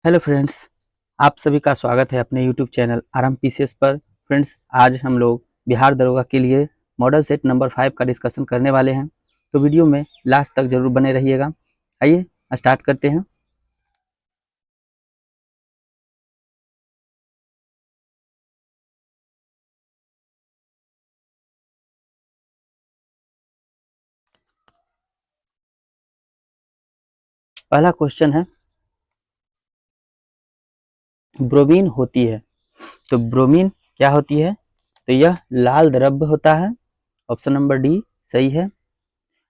Hello friends, आप सभी का स्वागत है अपने यूट्यूब चैनल आराम पीसीएस पर। फ्रेंड्स, आज हम लोग बिहार दरोगा के लिए मॉडल सेट नंबर 5 का डिस्कशन करने वाले हैं, तो वीडियो में लास्ट तक जरूर बने रहिएगा। आइए स्टार्ट करते हैं। पहला क्वेश्चन है, ब्रोमीन होती है। तो ब्रोमीन क्या होती है? तो यह लाल द्रव्य होता है। ऑप्शन नंबर डी सही है।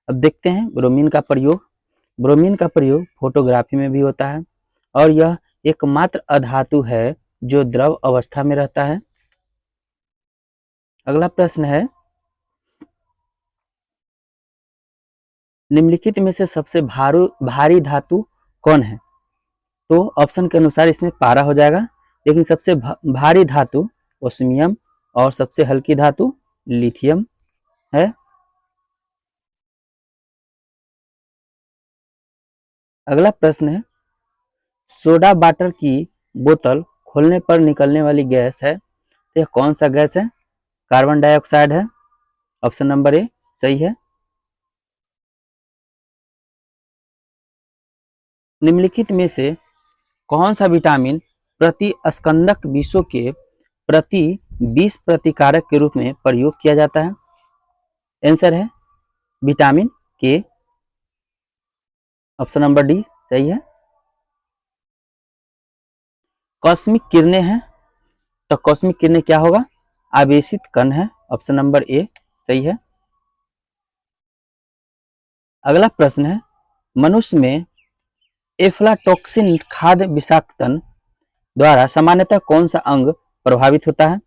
अब देखते हैं ब्रोमीन का प्रयोग। ब्रोमीन का प्रयोग फोटोग्राफी में भी होता है और यह एकमात्र अधातु है जो द्रव अवस्था में रहता है। अगला प्रश्न है, निम्नलिखित में से सबसे भारी धातु कौन है? तो ऑप्शन के अनुसार इसमें पारा हो जाएगा, लेकिन सबसे भारी धातु ओस्मियम और सबसे हल्की धातु लिथियम है। अगला प्रश्न है, सोडा वाटर की बोतल खोलने पर निकलने वाली गैस है, तो यह कौन सा गैस है? कार्बन डाइऑक्साइड है। ऑप्शन नंबर ए सही है। निम्नलिखित में से कौन सा विटामिन प्रति स्कंदक विषों के प्रति 20 प्रतिकारक के रूप में प्रयोग किया जाता है? आंसर है विटामिन के। ऑप्शन नंबर डी सही है। कॉस्मिक किरणें हैं, तो कॉस्मिक किरणें क्या होगा? आवेशित कण है। ऑप्शन नंबर ए सही है। अगला प्रश्न है, मनुष्य में एफ्लाटॉक्सिन खाद्य विषाक्तन द्वारा सामान्यतः कौन सा अंग प्रभावित होता है?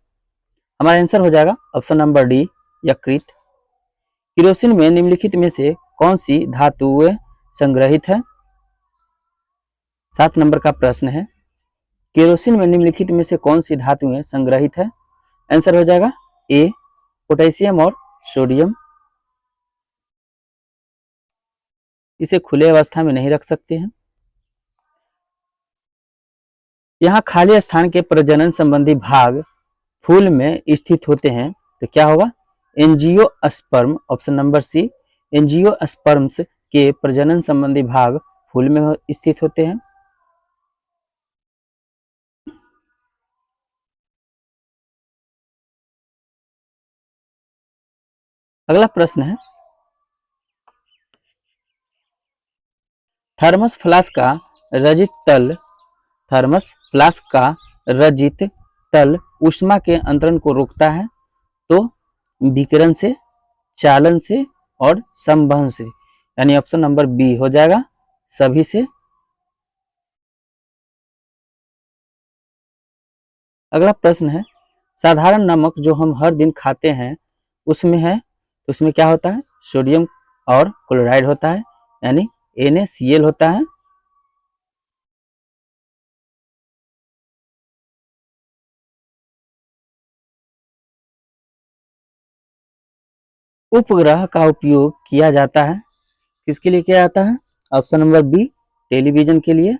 हमारा आंसर हो जाएगा ऑप्शन नंबर डी यकृत। केरोसिन में निम्नलिखित में से कौन सी धातुएं संग्रहित है? 7 नंबर का प्रश्न है, केरोसिन में निम्नलिखित में से कौन सी धातुएं संग्रहित है? आंसर हो जाएगा ए पोटेशियम और सोडियम। इसे खुले अवस्था में नहीं रख सकते हैं। यहाँ खाली स्थान के प्रजनन संबंधी भाग फूल में स्थित होते हैं, तो क्या होगा? Angiosperm. Option number C angiosperms के प्रजनन संबंधी भाग फूल में स्थित होते हैं। अगला प्रश्न है, थर्मस फ्लास्क का रजित तल थर्मस फ्लास्क का रजित तल ऊष्मा के अंतरण को रोकता है, तो विकिरण से, चालन से और संवहन से, यानी ऑप्शन नंबर बी हो जाएगा सभी से। अगला प्रश्न है, साधारण नमक जो हम हर दिन खाते हैं उसमें है, तो उसमें क्या होता है? सोडियम और क्लोराइड होता है, यानी NaCl होता है। उपग्रह का उपयोग किया जाता है, किसके लिए किया जाता है? ऑप्शन नंबर बी टेलीविजन के लिए।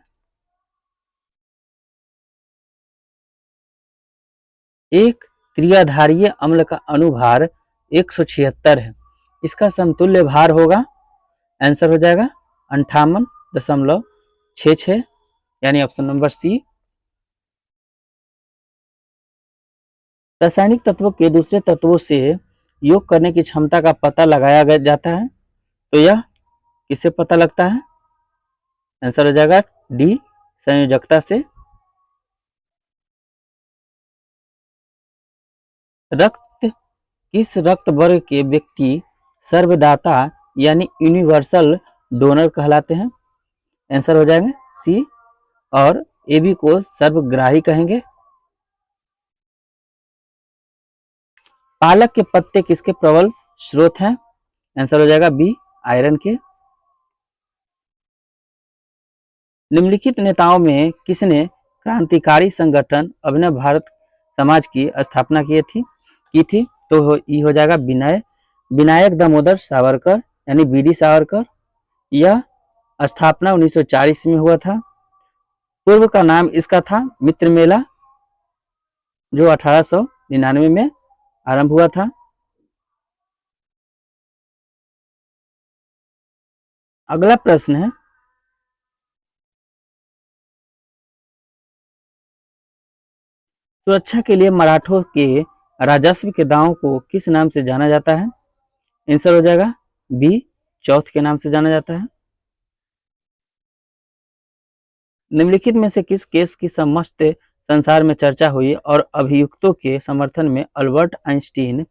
एक त्रियाधारीय अम्ल का अनुभार 176 है, इसका समतुल्य भार होगा, आंसर हो जाएगा 58.66, यानी ऑप्शन नंबर सी। रासायनिक तत्वों के दूसरे तत्वों से योग करने की क्षमता का पता लगाया जाता है, तो यह किससे पता लगता है? आंसर हो जाएगा डी संयोजकता से। रक्त किस रक्त वर्ग के व्यक्ति सर्वदाता यानी यूनिवर्सल डोनर कहलाते हैं? आंसर हो जाएगा सी, और ए बी को सर्वग्राही कहेंगे। पालक के पत्ते किसके प्रबल स्रोत हैं? आंसर हो जाएगा बी आयरन के। निम्नलिखित नेताओं में किसने क्रांतिकारी संगठन अभिनव भारत समाज की स्थापना की थी? तो ये हो जाएगा विनायक दामोदर सावरकर, यानी BD सावरकर। यह स्थापना 1940 में हुआ था। पूर्व का नाम इसका था मित्र मेला, जो 1899 में आरंभ हुआ था। अगला प्रश्न है, सुरक्षा के लिए मराठों के राजस्व के दावों को किस नाम से जाना जाता है? आंसर हो जाएगा बी, चौथ के नाम से जाना जाता है। निम्नलिखित में से किस केस की समस्त संसार में चर्चा हुई और अभियुक्तों के समर्थन में Albert Einstein,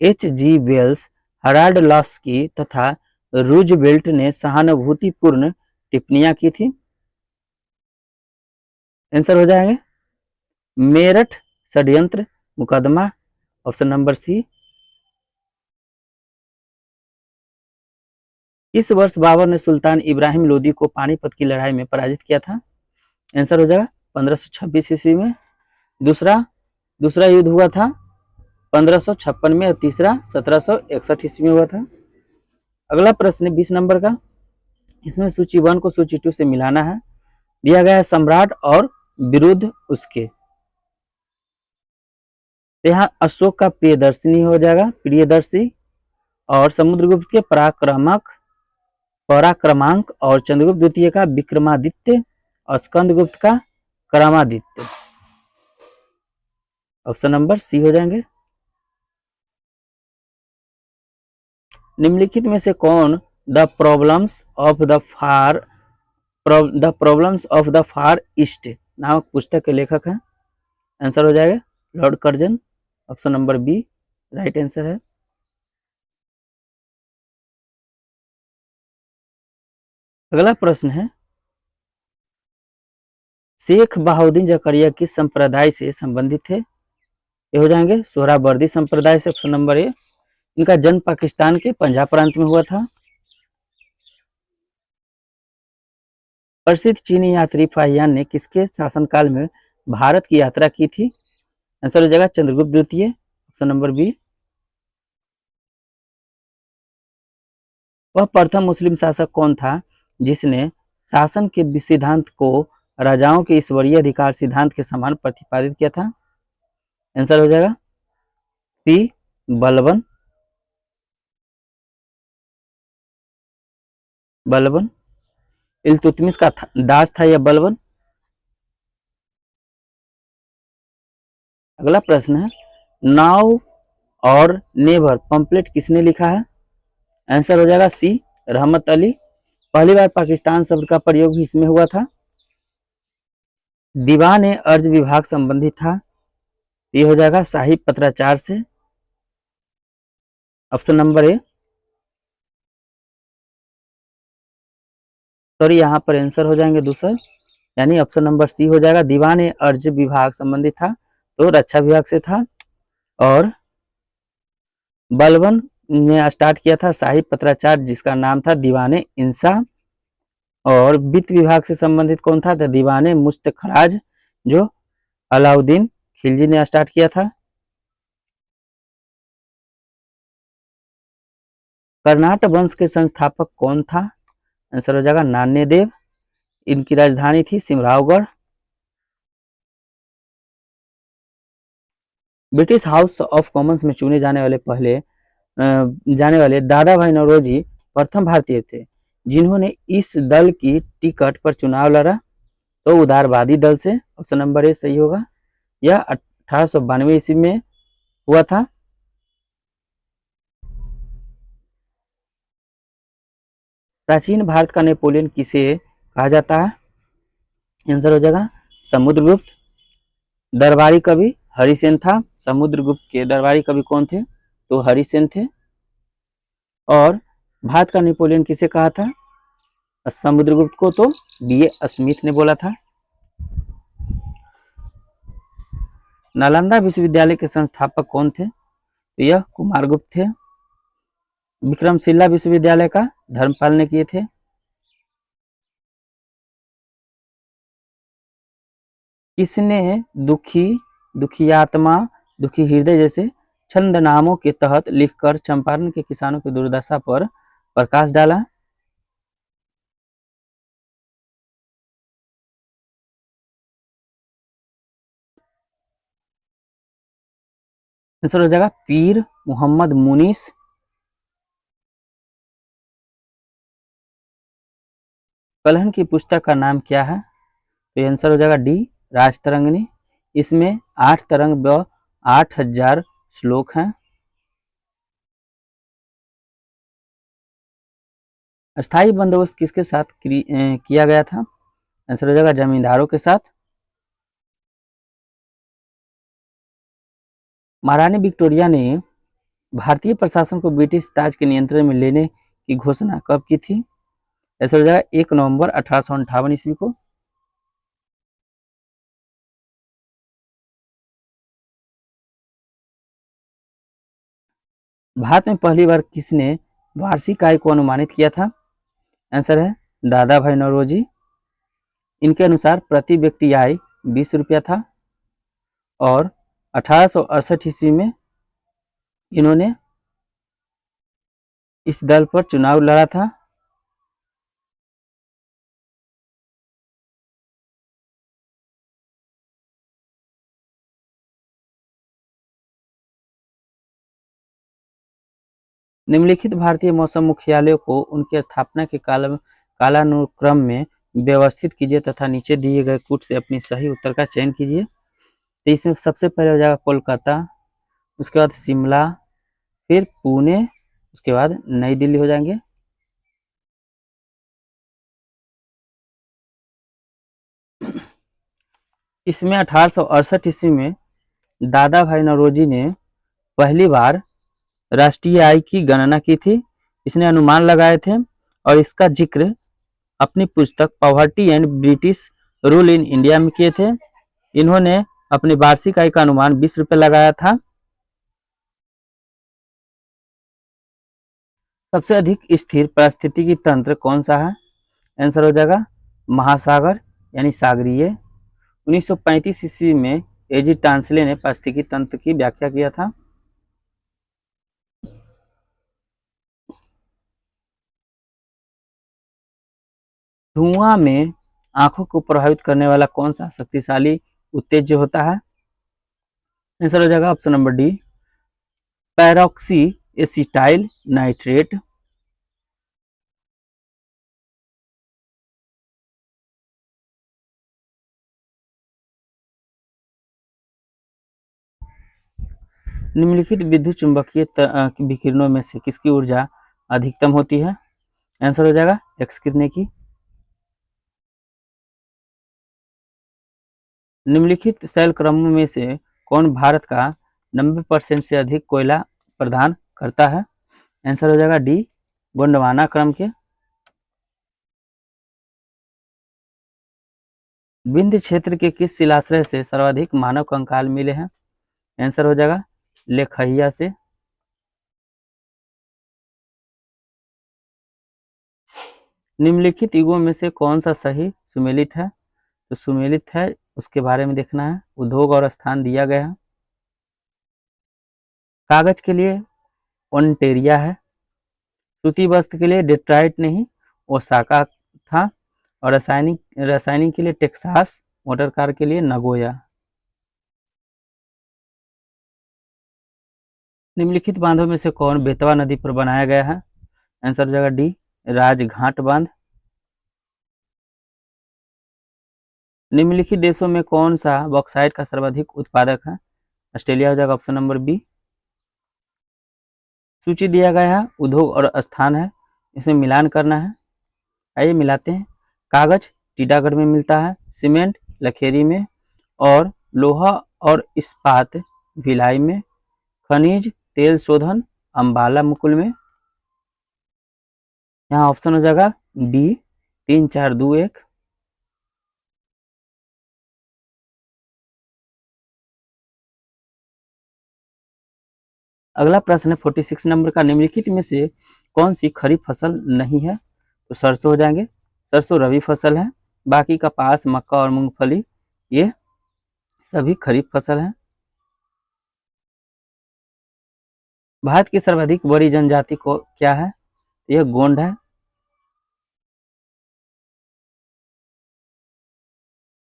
H G Wells, Harold Laski तथा रूजवेल्ट ने सहानुभूतिपूर्ण टिप्पणियां की थी? आंसर हो जाएंगे मेरठ षड्यंत्र मुकदमा, ऑप्शन नंबर सी। किस वर्ष बाबर ने सुल्तान इब्राहिम लोदी को पानीपत की लड़ाई में पराजित किया था? आंसर हो जाएगा 1526 ईस्वी में। दूसरा दूसरा युद्ध हुआ था 1556 में और तीसरा 1761 ईस्वी में हुआ था। अगला प्रश्न 20 नंबर का, इसमें सूची 1 को सूची 2 से मिलाना है। दिया गया है सम्राट और विरुद्ध उसके, यहाँ अशोक का प्रियदर्शनी हो जाएगा, प्रियदर्शी, और समुद्रगुप्त के पराक्रमांक और चंद्रगुप्त द्वितीय का विक्रमादित्य और स्कंदगुप्त का क्रमादित्य, ऑप्शन नंबर सी हो जाएंगे। निम्नलिखित में से कौन the problems of the Far East नामक पुस्तक के लेखक हैं? आंसर हो जाएगा Lord Curzon, option number B right answer है। अगला प्रश्न है, शेख बहाउद्दीन जकरिया किस संप्रदाय से संबंधित थे? ये हो जाएंगे सोहरावर्दी संप्रदाय से, ऑप्शन नंबर ए। इनका जन्म पाकिस्तान के पंजाब प्रांत में हुआ था। प्रसिद्ध चीनी यात्री फाहियान ने किसके शासनकाल में भारत की यात्रा की थी? आंसर हो जाएगा चंद्रगुप्त द्वितीय, ऑप्शन नंबर बी। वह प्रथम मुस्लिम शासक कौन था जिसने शासन के सिद्धांत को राजाओं के ईश्वरीय अधिकार सिद्धांत के समान प्रतिपादित किया था? आंसर हो जाएगा सी बलबन। बलबन इल्तुतमिश का दास था यह बलबन। अगला प्रश्न है, नाउ और नेवर पंपलेट किसने लिखा है? आंसर हो जाएगा सी रहमत अली। पहली बार पाकिस्तान शब्द का प्रयोग भी इसमें हुआ था। दीवान ए अर्ज विभाग संबंधित था, ये हो जाएगा साहिब पत्राचार से, ऑप्शन नंबर ए। सॉरी यहाँ पर आंसर हो जाएंगे दूसरा, यानी ऑप्शन नंबर सी हो जाएगा। दीवान ए अर्ज विभाग संबंधित था तो रक्षा विभाग से था, और बलबन ने स्टार्ट किया था साहिब पत्राचार जिसका नाम था दीवाने इंसा, और वित्त विभाग से संबंधित कौन था? तो दीवाने मुस्तखराज जो अलाउद्दीन खिलजी ने स्टार्ट किया था। कर्नाटक वंश के संस्थापक कौन था? आंसर हो जाएगा नान्यदेव। इनकी राजधानी थी सिमरावगढ़। ब्रिटिश हाउस ऑफ कॉमन्स में चुने जाने वाले दादा भाई नौरोजी प्रथम भारतीय थे जिन्होंने इस दल की टिकट पर चुनाव लड़ा, तो उदारवादी दल से, ऑप्शन नंबर ए सही होगा। यह 1892 ईस्वी में हुआ था। प्राचीन भारत का नेपोलियन किसे कहा जाता है? आंसर हो जाएगा समुद्रगुप्त। दरबारी कवि हरिसेन था। समुद्रगुप्त के दरबारी कवि कौन थे? तो हरिसेन थे। और भारत का नेपोलियन किसे कहा था? समुद्रगुप्त को तो B.A. स्मिथ ने बोला था। नालंदा विश्वविद्यालय के संस्थापक कौन थे? तो यह कुमारगुप्त थे। विक्रमशिला विश्वविद्यालय का धर्मपाल ने किए थे। किसने दुखी आत्मा, दुखी हृदय जैसे छंद नामों के तहत लिखकर चंपारण के किसानों की दुर्दशा पर प्रकाश डाला? आंसर हो जाएगा पीर मोहम्मद मुनीस। कलहन की पुस्तक का नाम क्या है? तो आंसर हो जाएगा डी राजतरंगिणी। इसमें 8 तरंग व 8000 श्लोक हैं। अस्थाई बंदोबस्त किसके साथ किया गया था? आंसर हो जाएगा जमींदारों के साथ। महारानी विक्टोरिया ने भारतीय प्रशासन को ब्रिटिश ताज के नियंत्रण में लेने की घोषणा कब की थी? ऐसा हो जाएगा 1 नवंबर 1858 ईस्वी को। भारत में पहली बार किसने वार्षिक आय को अनुमानित किया था? आंसर है दादा भाई नौरोजी। इनके अनुसार प्रति व्यक्ति आय 20 रुपया था और 1868 ईस्वी में इन्होंने इस दल पर चुनाव लड़ा था। निम्नलिखित भारतीय मौसम मुख्यालयों को उनकी स्थापना के कालानुक्रम में व्यवस्थित कीजिए तथा नीचे दिए गए कूट से अपनी सही उत्तर का चयन कीजिए। तो इसमें सबसे पहले हो जाएगा कोलकाता, उसके बाद शिमला, फिर पुणे, उसके बाद नई दिल्ली हो जाएंगे। इसमें 1868 ईस्वी में दादा भाई नौरोजी ने पहली बार राष्ट्रीय आय की गणना की थी। इसने अनुमान लगाए थे और इसका जिक्र अपनी पुस्तक poverty and British rule in India में किए थे। इन्होंने अपनी वार्षिक आय का अनुमान 20 रुपये लगाया था। सबसे अधिक स्थिर पारिस्थितिकी तंत्र कौन सा है? आंसर हो जाएगा महासागर यानी सागरीय। 1935 ईस्वी में एजी टांसले ने पारिस्थितिकी तंत्र की व्याख्या किया था। धुआं में आंखों को प्रभावित करने वाला कौन सा शक्तिशाली उत्तेज्य होता है? आंसर हो जाएगा option number D peroxy acetyl nitrate. निम्नलिखित विद्युत चुंबकीय विकिरणों में से किसकी ऊर्जा अधिकतम होती है? आंसर हो जाएगा एक्स किरणें की। निम्नलिखित शैल क्रमों में से कौन भारत का 90% से अधिक कोयला प्रदान करता है? आंसर हो जाएगा डी गोंडवाना क्रम के। विंध्य क्षेत्र के किस शिलाश्रय से सर्वाधिक मानव कंकाल मिले हैं? आंसर हो जाएगा लेखहिया से। निम्नलिखित युगों में से कौन सा सही सुमेलित है? तो सुमेलित है उसके बारे में देखना है। उद्योग और स्थान दिया गया है। कागज के लिए ओंटेरिया है। सूती वस्त्र के लिए डेट्राइट नहीं ओसाका था। और रासायनिक के लिए टेक्सास, मोटर कार के लिए नगोया। निम्नलिखित बांधों में से कौन बेतवा नदी पर बनाया गया है? आंसर हो जाएगा डी राजघाट बांध। निम्नलिखित देशों में कौन सा बॉक्साइट का सर्वाधिक उत्पादक है? ऑस्ट्रेलिया हो जाएगा ऑप्शन नंबर बी। सूची दिया गया है, उद्योग और स्थान है, इसमें मिलान करना है। आइए मिलाते हैं। कागज टीटागढ़ में मिलता है, सीमेंट लखेरी में, और लोहा और इस्पात भिलाई में, खनिज तेल शोधन अंबाला मुकुल में। यहाँ ऑप्शन हो जाएगा बी 3 4 2 1। अगला प्रश्न है 46 नंबर का। निम्नलिखित में से कौन सी खरीफ फसल नहीं है? तो सरसों हो जाएंगे। सरसों रबी फसल है। बाकी कपास, मक्का और मूंगफली ये सभी खरीफ फसल हैं। भारत की सर्वाधिक बड़ी जनजाति को क्या है? यह गोंड है।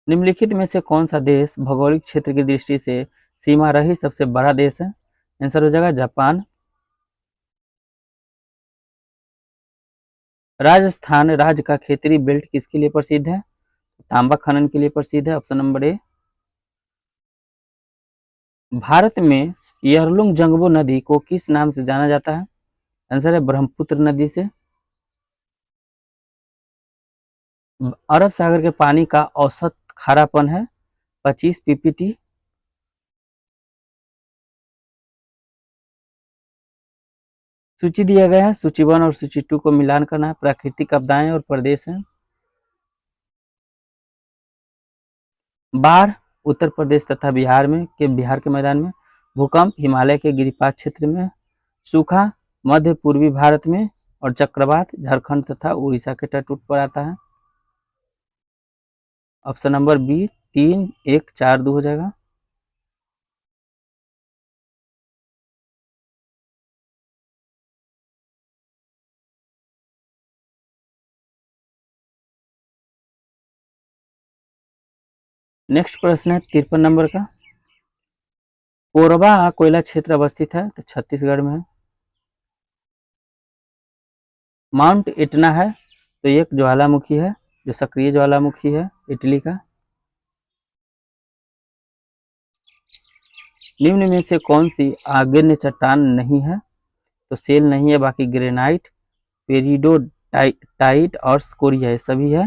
निम्नलिखित में से कौन सा देश भौगोलिक क्षेत्र की दृष्टि से सीमा रहित सबसे बड़ा देश है? आंसर हो जाएगा जापान। राजस्थान राज्य का खेतरी बेल्ट किसके लिए प्रसिद्ध है? तांबा खनन के लिए प्रसिद्ध है, ऑप्शन नंबर ए। भारत में यरलुंग जंगबो नदी को किस नाम से जाना जाता है? आंसर है ब्रह्मपुत्र नदी से। अरब सागर के पानी का औसत खारापन है 25 पीपीटी। सूची दिया गया है, सूची 1 और सूची 2 को मिलान करना है। प्राकृतिक आपदाएं और प्रदेश हैं। बाढ़ उत्तर प्रदेश तथा बिहार के मैदान में। भूकंप हिमालय के गिरिपात क्षेत्र में। सूखा मध्य पूर्वी भारत में। और चक्रवात झारखंड तथा उड़ीसा के तट पर आता है। ऑप्शन नंबर बी 3, 1, 4, 2 हो जाएगा। नेक्स्ट प्रश्न है 53 नंबर का। कोरबा कोयला क्षेत्र अवस्थित है तो छत्तीसगढ़ में है। माउंट इटना है तो एक ज्वालामुखी है जो सक्रिय ज्वालामुखी है इटली का। निम्न में से कौन सी आग्नेय चट्टान नहीं है? तो सेल नहीं है, बाकी ग्रेनाइट, पेरिडोटाइट और स्कोरिया ये सभी है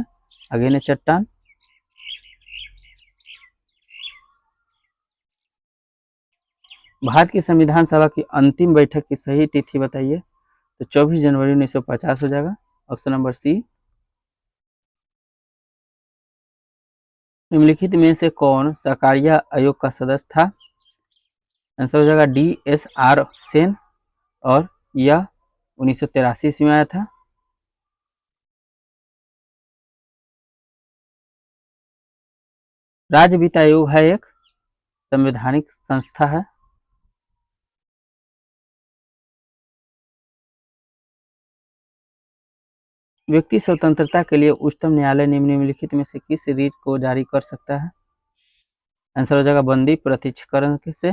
आग्नेय चट्टान। भारत की संविधान सभा की अंतिम बैठक की सही तिथि बताइए। तो 24 जनवरी 1950 हो जाएगा, ऑप्शन नंबर सी। निम्नलिखित में से कौन सरकारिया आयोग का सदस्य था? आंसर हो जाएगा DSR सेन और यह 1983 में आया था। राज्य वित्त आयोग है एक संवैधानिक संस्था है। व्यक्ति स्वतंत्रता के लिए उच्चतम न्यायालय निम्नलिखित में से किस रीट को जारी कर सकता है? आंसर हो जाएगा बंदी प्रत्यक्षीकरण से।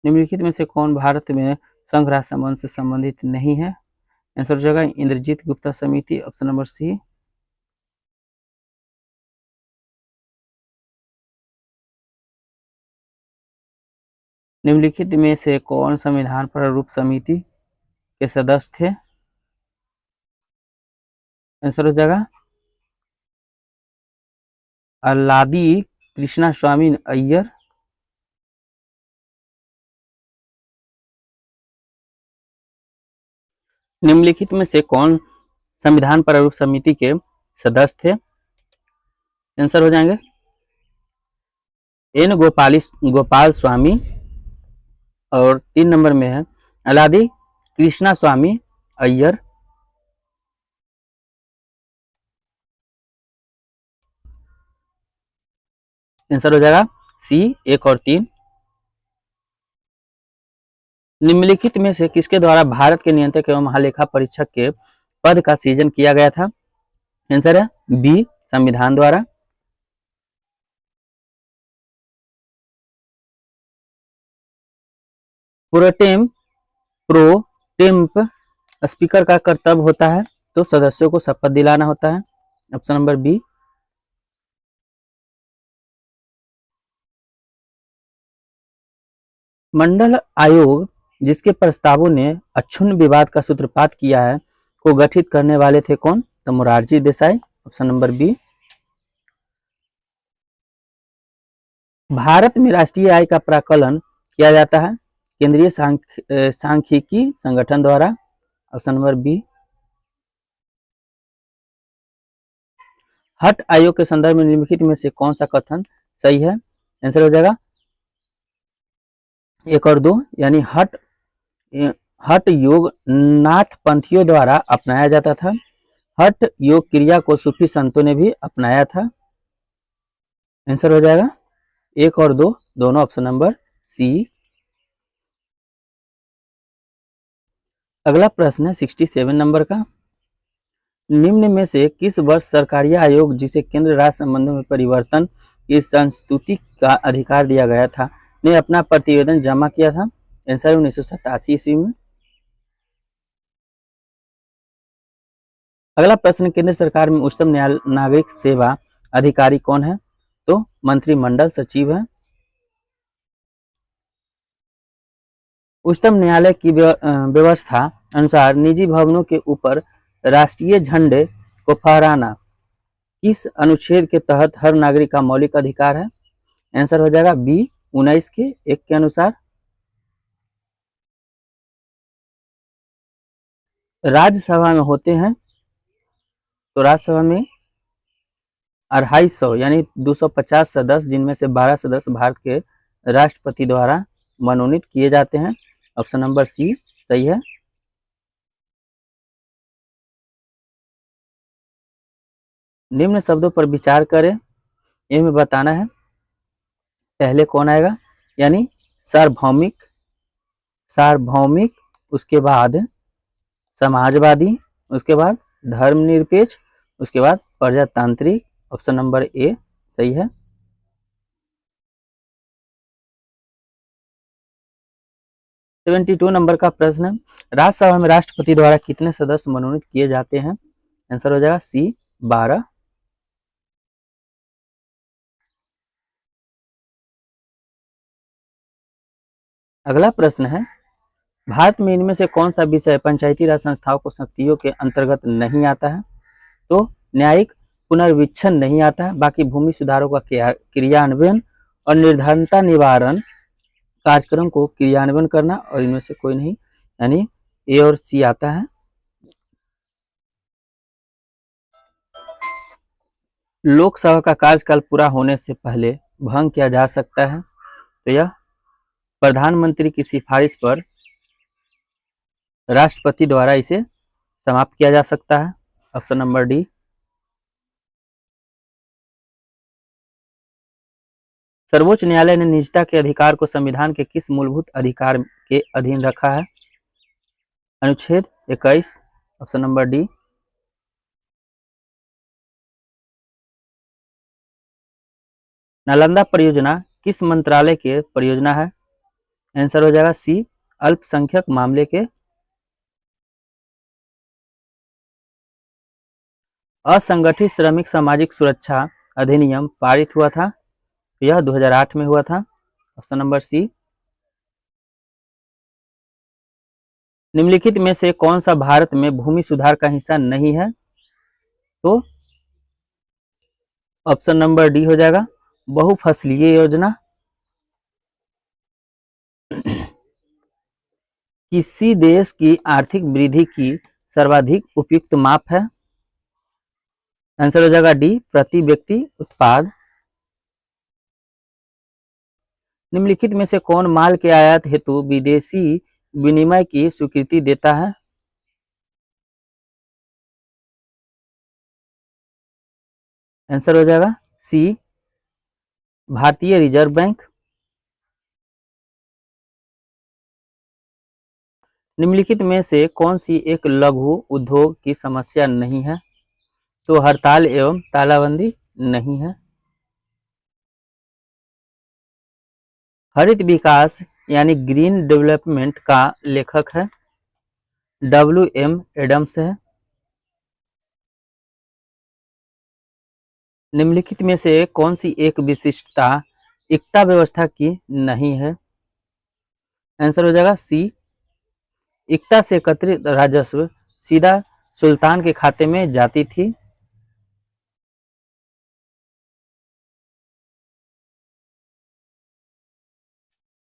निम्नलिखित में से कौन भारत में संघ राष्ट्र संबंध से संबंधित नहीं है? आंसर हो जाएगा इंद्रजीत गुप्ता समिति, ऑप्शन नंबर सी। निम्नलिखित में से कौन संविधान प्रारूप समिति के सदस्य थे? आंसर हो जाएगा अल्लादी कृष्णा स्वामी अय्यर। निम्नलिखित में से कौन संविधान प्रारूप समिति के सदस्य थे? आंसर हो जाएंगे एन गोपाल स्वामी और 3 नंबर में है अल्लादी कृष्णा स्वामी अय्यर। आंसर हो जाएगा सी 1 और 3। निम्नलिखित में से किसके द्वारा भारत के नियंत्रक एवं महालेखा परीक्षक के पद का सृजन किया गया था? आंसर है बी संविधान द्वारा। प्रो टेम्प स्पीकर का कर्तव्य होता है तो सदस्यों को शपथ दिलाना होता है, ऑप्शन नंबर बी। मंडल आयोग जिसके प्रस्तावों ने अक्षुण्ण विवाद का सूत्रपात किया है को गठित करने वाले थे कौन? तो Morarji Desai, option number B. Bharat में राष्ट्रीय आय का प्राकलन किया जाता है केंद्रीय सांख्यिकी संगठन द्वारा, ऑप्शन नंबर बी। हट आयोग के संदर्भ में निम्नलिखित में से कौन सा कथन सही है? आंसर हो जाएगा 1 और 2, यानी हट योग नाथ पंथियों द्वारा अपनाया जाता था। हट योग क्रिया को सूफी संतों ने भी अपनाया था। आंसर हो जाएगा 1 और 2 दोनों, ऑप्शन नंबर सी। अगला प्रश्न है 67 नंबर का। निम्न में से किस वर्ष सरकारिया आयोग जिसे केंद्र राज्य संबंधों में परिवर्तन इस संस्तुति का अधिकार दिया गया था, ने अपना प्रतिवेदन जमा किया था? आंसर 1987 ईस्वी में। अगला प्रश्न, केंद्र सरकार में उच्चतम नागरिक सेवा अधिकारी कौन है? तो मंत्रिमंडल सचिव है। उच्चतम न्यायालय की व्यवस्था अनुसार निजी भवनों के ऊपर राष्ट्रीय झंडे को फहराना किस अनुच्छेद के तहत हर नागरिक का मौलिक अधिकार है? आंसर हो जाएगा बी 19 के 1 के अनुसार। राज्यसभा में होते हैं तो राज्यसभा में 250 यानी 250 सदस्य, जिनमें से 12 सदस्य भारत के राष्ट्रपति द्वारा मनोनीत किए जाते हैं। ऑप्शन नंबर सी सही है। निम्न शब्दों पर विचार करें, इनमें बताना है पहले कौन आएगा, यानी सार्वभौमिक, सार्वभौमिक, उसके बाद समाजवादी, उसके बाद धर्मनिरपेक्ष, उसके बाद प्रजातांत्रिक। ऑप्शन नंबर ए सही है। 72 नंबर का प्रश्न है, राज्यसभा में राष्ट्रपति द्वारा कितने सदस्य मनोनीत किए जाते हैं? आंसर हो जाएगा सी 12। अगला प्रश्न है, भारत में इनमें से कौन सा विषय पंचायती राज संस्थाओं को शक्तियों के अंतर्गत नहीं आता है? तो न्यायिक पुनर्वीक्षण नहीं आता है, बाकी भूमि सुधारों का क्रियान्वयन और निर्धनता निवारण कार्यक्रम को क्रियान्वयन करना, और इनमें से कोई नहीं, यानी ए और सी आता है। लोकसभा का कार्यकाल पूरा होने से पहले भंग किया जा सकता है, तो यह प्रधानमंत्री की सिफारिश पर राष्ट्रपति द्वारा इसे समाप्त किया जा सकता है। Option number D. सर्वोच्च न्यायालय ने निजता के अधिकार को संविधान के किस मूलभूत अधिकार के अधीन रखा है? अनुच्छेद 21। Option number D. नालंदा परियोजना किस मंत्रालय के परियोजना है? आंसर हो जाएगा सी अल्पसंख्यक मामले के। असंगठित श्रमिक सामाजिक सुरक्षा अधिनियम पारित हुआ था, यह 2008 में हुआ था। Option number C. निम्नलिखित में से कौन सा भारत में भूमि सुधार का हिस्सा नहीं है? तो ऑप्शन नंबर डी हो जाएगा बहुफसलीय योजना। किसी देश की आर्थिक वृद्धि की सर्वाधिक उपयुक्त माप है? आंसर हो जाएगा डी प्रति व्यक्ति उत्पाद। निम्नलिखित में से कौन माल के आयात हेतु विदेशी विनिमय की स्वीकृति देता है? आंसर हो जाएगा सी भारतीय रिजर्व बैंक। निम्नलिखित में से कौन सी एक लघु उद्योग की समस्या नहीं है? तो हड़ताल एवं तालाबंदी नहीं है। हरित विकास यानी ग्रीन डेवलपमेंट का लेखक है W.M. एडम्स है। निम्नलिखित में से कौन सी एक विशिष्टता इक्ता व्यवस्था की नहीं है? आंसर हो जाएगा सी इक्ता से एकत्रित राजस्व सीधा सुल्तान के खाते में जाती थी।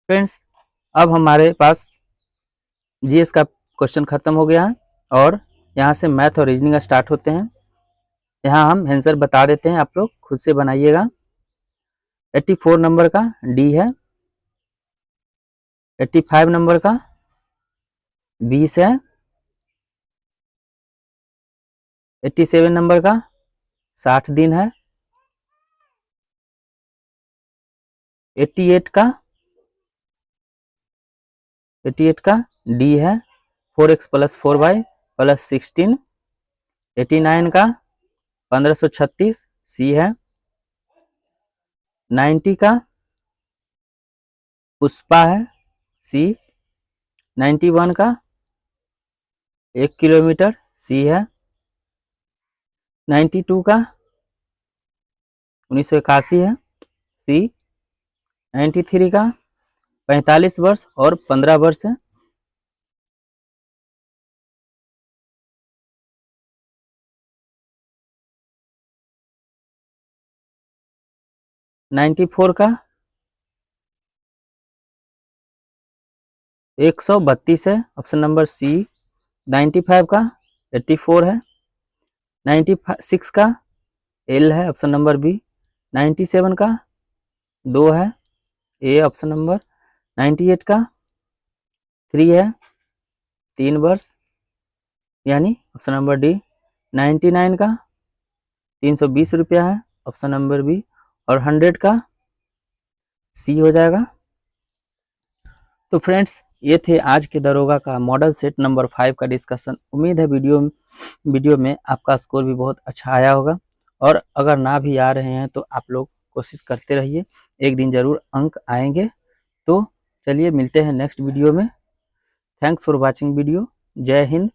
फ्रेंड्स, अब हमारे पास जीएस का क्वेश्चन खत्म हो गया है और यहाँ से मैथ और रीजनिंग स्टार्ट होते हैं। यहाँ हम आंसर बता देते हैं, आप लोग खुद से बनाइएगा। 84 नंबर का डी है, 85 नंबर का 20 है, 87 नंबर का 60 दिन है, 88 का डी है 4x + 4y + 16। 89 का 1536 सी है। 90 का पुष्पा है, सी। 91 का 1 किलोमीटर, सी है। 92 का 1981 है, सी। 93 का 45 वर्ष और 15 वर्ष है। 94 का 132 है, ऑप्शन नंबर सी। 95 का 84 है। 96 का एल है, ऑप्शन नंबर बी। 97 का 2 है, ए ऑप्शन नंबर। 98 का 3 है, 3 वर्ष, यानी ऑप्शन नंबर डी। 99 का 320 रुपया है, ऑप्शन नंबर बी। और 100 का सी हो जाएगा। तो फ्रेंड्स, ये थे आज के दरोगा का मॉडल सेट नंबर 5 का डिस्कशन। उम्मीद है वीडियो में आपका स्कोर भी बहुत अच्छा आया होगा। और अगर ना भी आ रहे हैं तो आप लोग कोशिश करते रहिए, एक दिन ज़रूर अंक आएंगे। तो चलिए मिलते हैं नेक्स्ट वीडियो में। Thanks for watching video. जय हिंद।